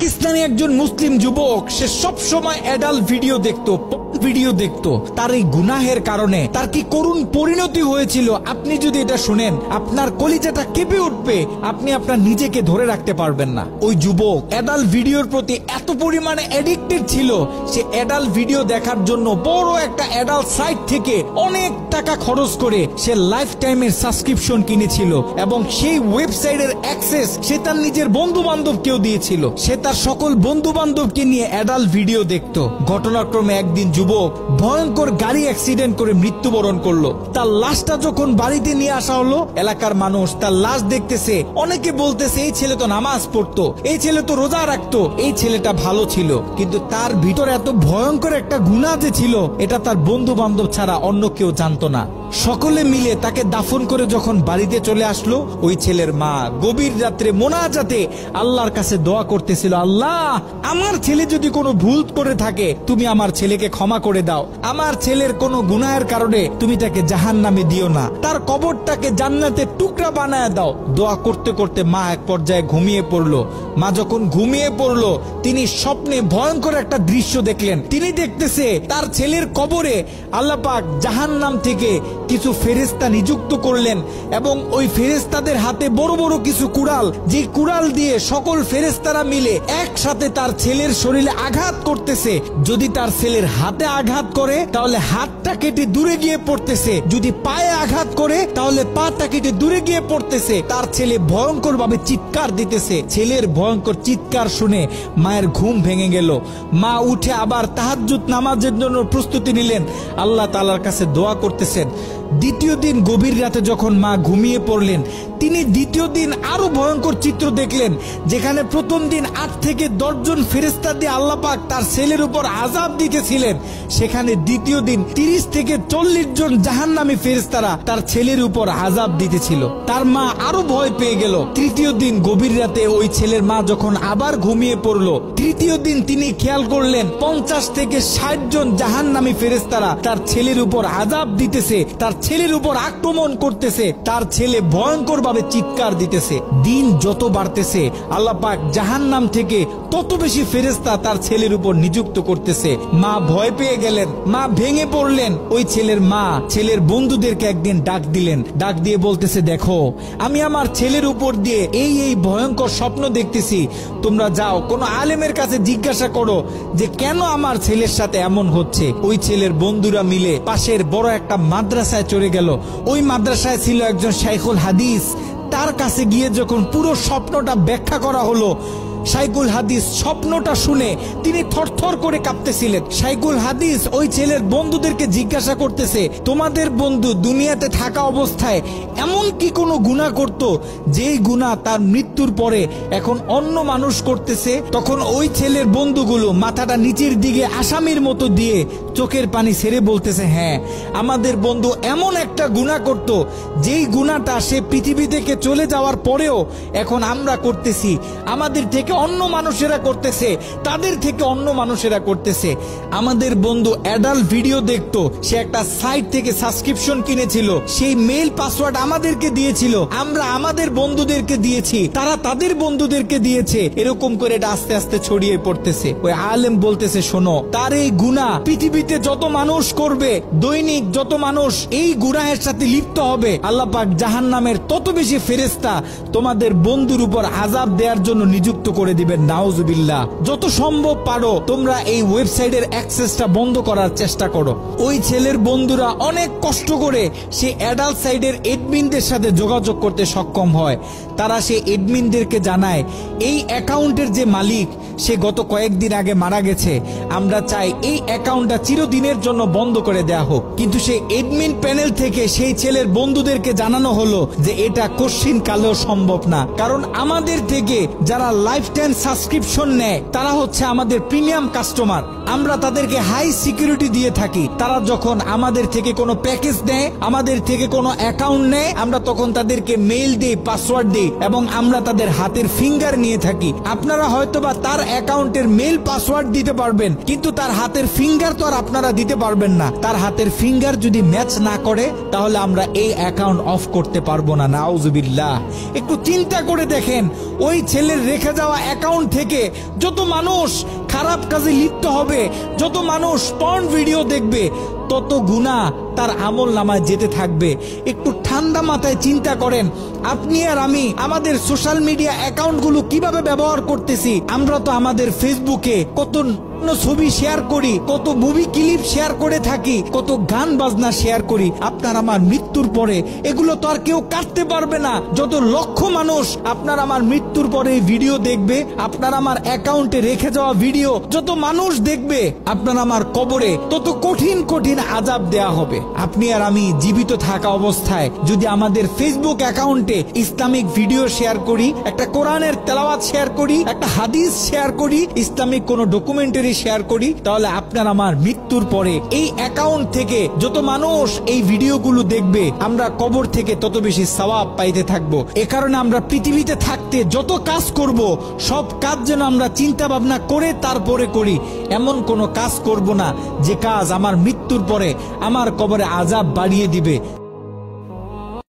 পাকিস্তানি একজন মুসলিম যুবক, সে সব সময় অ্যাডাল্ট ভিডিও দেখতো, তার এই গুনাহের কারণে তার কি করুণ পরিণতি হয়েছিল আপনি যদি এটা শুনেন আপনার কলিজাটা কেঁপে উঠবে, আপনি আপনার নিজেকে ধরে রাখতে পারবেন না। ওই যুবক অ্যাডাল্ট ভিডিওর প্রতি এত পরিমাণে অ্যাডিক্টেড ছিল, সে অ্যাডাল্ট ভিডিও দেখার জন্য বড় একটা অ্যাডাল্ট সাইট থেকে অনেক টাকা খরচ করে সে লাইফ টাইমের সাবস্ক্রিপশন কিনেছিল এবং সেই ওয়েবসাইটের অ্যাক্সেস সে তার নিজের বন্ধু বান্ধবকেও দিয়েছিল। সে তার সকল বন্ধু বান্ধবকে নিয়ে অ্যাডাল্ট ভিডিও দেখত। ঘটনাক্রমে একদিন যুবক ভয়ঙ্কর গাড়ি অ্যাক্সিডেন্ট করে মৃত্যুবরণ করলো। তার লাশটা যখন বাড়িতে নিয়ে আসা হলো, এলাকার মানুষ তার লাশ দেখতেছে, অনেকে বলতেছে এই ছেলে তো নামাজ পড়তো, এই ছেলে তো রোজা রাখতো, এই ছেলেটা ভালো ছিল। কিন্তু তার ভিতরে এত ভয়ঙ্কর একটা গুনাহ যে ছিল, এটা তার বন্ধু বান্ধব ছাড়া অন্য কেউ জানতো না। সকলে মিলে তাকে দাফন করে যখন বাড়িতে চলে আসলো, ওই ছেলের মা গভীর রাত্রে মোনাজাতে আল্লাহর কাছে দোয়া করতেছিল, আল্লাহ আমার ছেলে যদি কোনো ভুল করে থাকে তুমি আমার ছেলেকে ক্ষমা করে দাও, আমার ছেলের কোনো গুনাহের কারণে তুমি তাকে জাহান্নামে দিও না, তার কবরটাকে জান্নাতের টুকরা বানায় দাও। দোয়া করতে করতে মা এক পর্যায়ে ঘুমিয়ে পড়লো। মা যখন ঘুমিয়ে পড়লো, তিনি স্বপ্নে ভয়ঙ্কর একটা দৃশ্য দেখলেন। তিনি দেখতেছে তার ছেলের কবরে আল্লাহ পাক জাহান্নাম থেকে কিছু ফেরেশতা নিযুক্ত করলেন এবং ওই ফেরেশতাদের হাতে বড় বড় কিছু কুড়াল, যে কুড়াল দিয়ে সকল ফেরেশতারা মিলে একসাথে তার ছেলের শরীরে আঘাত করতেছে। যদি তার ছেলের হাতে আঘাত করে তাহলে হাতটা কেটে দূরে গিয়ে পড়তেছে, যদি পায়ে আঘাত করে তাহলে পাটা কেটে দূরে গিয়ে পড়তেছে। তার ছেলে ভয়ঙ্কর ভাবে চিৎকার দিতেছে। ছেলের ভয়ঙ্কর চিৎকার শুনে মায়ের ঘুম ভেঙে গেল। মা উঠে আবার তাহাজ্জুদ নামাজের জন্য প্রস্তুতি নিলেন, আল্লাহ তাআলার কাছে দোয়া করতেছেন। দ্বিতীয় দিন গভীর রাতে যখন মা ঘুমিয়ে পড়লেন, তিনি দ্বিতীয় দিন আরো ভয়ঙ্কর চিত্র দেখলেন, যেখানে প্রথম দিন 8 থেকে 10 জন ফেরেশতা দিয়ে আল্লাহ পাক তার ছেলের উপর আযাব দিতেছিলেন, সেখানে দ্বিতীয় দিন 30 থেকে 40 জন জাহান্নামী ফেরেশতারা তার ছেলের উপর আযাব দিতেছিল। তার মা আরো ভয় পেয়ে গেল। তৃতীয় দিন গভীর রাতে ওই ছেলের মা যখন আবার ঘুমিয়ে পড়লো, তৃতীয় দিন তিনি খেয়াল করলেন 50 থেকে 60 জন জাহান্নামী ফেরেশতারা তার ছেলের উপর আযাব দিতেছে, তার ছেলের উপর আক্রমণ করতেছে। তার ছেলে ভয়ঙ্কর ভাবে চিৎকার দিতেছে। দিন যত বাড়তেছে আল্লাহ পাক জাহান্নাম থেকে তত বেশি ফেরেশতা তার ছেলের উপর নিযুক্ত করতেছে। মা ভয় পেয়ে গেলেন, মা ভেঙে পড়লেন। ওই ছেলের মা ছেলের বন্ধুদেরকে একদিন ডাক দিলেন, ডাক দিয়ে বলতেছে, দেখো আমি আমার ছেলের উপর দিয়ে এই ভয়ঙ্কর স্বপ্ন দেখতেছি, তোমরা যাও কোনো আলেমের কাছে জিজ্ঞাসা করো যে কেন আমার ছেলের সাথে এমন হচ্ছে। ওই ছেলের বন্ধুরা মিলে পাশের বড় একটা মাদ্রাসায় চলে গেল। ওই মাদ্রাসায় ছিল একজন শাইখুল হাদিস। তার কাছে গিয়ে যখন পুরো স্বপ্নটা ব্যাখ্যা করা হলো, শাইখুল হাদিস স্বপ্নটা শুনে তিনি থরথর করে কাঁপতেছিলেন। শাইখুল হাদিস ওই ছেলের বন্ধুদেরকে জিজ্ঞাসা করতেছে, তোমাদের বন্ধু দুনিয়াতে থাকা অবস্থায় এমন কি কোনো গুনাহ করত যেই গুনাহ তার মৃত্যুর পরে এখন অন্য মানুষ করতেছে? তখন ওই ছেলের বন্ধুগুলো মাথাটা নিচের দিকে আসামির মতো দিয়ে চোখের পানি ছেড়ে বলতেছে, হ্যাঁ আমাদের বন্ধু এমন একটা গুনাহ করত যেই গুনাহটা সে পৃথিবী থেকে চলে যাওয়ার পরেও এখন আমরা করতেছি, আমাদের থেকে অন্য মানুষেরা করতেছে, তাদের থেকে অন্য মানুষেরা করতেছে। আমাদের বন্ধু অ্যাডাল্ট ভিডিও দেখতো, সে একটা সাইট থেকে সাবস্ক্রিপশন কিনেছিল, সেই মেইল পাসওয়ার্ড আমাদেরকে দিয়েছিল, আমরা আমাদের বন্ধুদেরকে দিয়েছি, তারা তাদের বন্ধুদেরকে দিয়েছে। এরকম করে এটা আস্তে আস্তে ছড়িয়ে পড়তেছে। ওই আলেম বলতেছে, শোনো, তার এই গুনাহ পৃথিবীতে যত মানুষ করবে, দৈনিক যত মানুষ এই গুনাহের সাথে লিপ্ত হবে, আল্লাহ পাক জাহান্নামের তত বেশি ফেরেশতা তোমাদের বন্ধুর উপর আযাব দেওয়ার জন্য নিযুক্ত করে দিবেন। নাউজুবিল্লাহ। যত সম্ভব পারো তোমরা এই ওয়েবসাইটের অ্যাক্সেসটা বন্ধ করার চেষ্টা করো। ওই ছেলের বন্ধুরা অনেক কষ্ট করে সেই অ্যাডাল্ট সাইটের এডমিনদের সাথে যোগাযোগ করতে সক্ষম হয়। তারা সেই এডমিনদেরকে জানায়, এই অ্যাকাউন্টের যে মালিক সে গত কয়েকদিন আগে মারা গেছে, আমরা চাই এই অ্যাকাউন্টটা চিরদিনের জন্য বন্ধ করে দেয়া হোক। কিন্তু সেই এডমিন প্যানেল থেকে সেই ছেলের বন্ধুদেরকে জানানো হলো যে এটা কোশ্চিন কালেও সম্ভব না, কারণ আমাদের থেকে যারা লাইফ টাইম সাবস্ক্রিপশন নেয় তারা হচ্ছে আমাদের প্রিমিয়াম কাস্টমার, আমরা তাদেরকে হাই সিকিউরিটি দিয়ে থাকি। তারা যখন আমাদের থেকে কোনো প্যাকেজ নেয়, আমাদের থেকে কোনো অ্যাকাউন্ট নেয়, আমরা তখন তাদেরকে মেইল দিই, পাসওয়ার্ড দিই এবং আমরা তাদের হাতের ফিঙ্গার নিয়ে থাকি। আপনারা হয়তোবা তার অ্যাকাউন্টের মেইল পাসওয়ার্ড দিতে পারবেন, কিন্তু তার হাতের ফিঙ্গার তো আর আপনারা দিতে পারবেন না। তার হাতের ফিঙ্গার যদি ম্যাচ না করে তাহলে আমরা এই অ্যাকাউন্ট অফ করতে পারবো না। নাউজুবিল্লাহ। একটু চিন্তা করে দেখেন, ওই ছেলের রেখে যাওয়া অ্যাকাউন্ট থেকে যত মানুষ খারাপ কাজে লিপ্ত হবে, যত মানুষ পর্ন ভিডিও দেখবে, তত গুনাহ তার আমল নামায় যেতে থাকবে। একটু ঠান্ডা মাথায় চিন্তা করেন, আপনি আর আমি আমাদের সোশ্যাল মিডিয়া অ্যাকাউন্টগুলো কিভাবে ব্যবহার করতেছি। আমরা তো আমাদের ফেসবুকে কত ছবি শেয়ার করি, কত মুভি ক্লিপ শেয়ার করে থাকি, কত গান বাজনা শেয়ার করি। আপনার আমার মৃত্যুর পরে এগুলো তো আর কেউ কাটতে পারবে না। যত লক্ষ মানুষ আপনার আমার মৃত্যুর পরে এই ভিডিও দেখবে, আপনার আমার অ্যাকাউন্টে রেখে যাওয়া ভিডিও যত মানুষ দেখবে, আপনার আমার কবরে তত কঠিন কঠিন আযাব দেয়া হবে। আপনি আর আমি জীবিত থাকা অবস্থায় যদি আমাদের ফেসবুক অ্যাকাউন্টে ইসলামিক ভিডিও শেয়ার করি, একটা কোরআনের তেলাওয়াত শেয়ার করি, একটা হাদিস শেয়ার করি, ইসলামিক কোনো ডকুমেন্টারি শেয়ার করি, তাহলে আপনার আমার মৃত্যুর পরে এই অ্যাকাউন্ট থেকে যত মানুষ এই ভিডিওগুলো দেখবে, আমরা কবর থেকে তত বেশি সওয়াব পাইতে থাকবো। এ কারণে আমরা পৃথিবীতে থাকতে যত কাজ করব, সব কাজ যেন আমরা চিন্তা ভাবনা করে তারপরে করি। এমন কোনো কাজ করব না যে কাজ আমার মৃত্যুর পরে আমার কবরে আযাব বাড়িয়ে দিবে।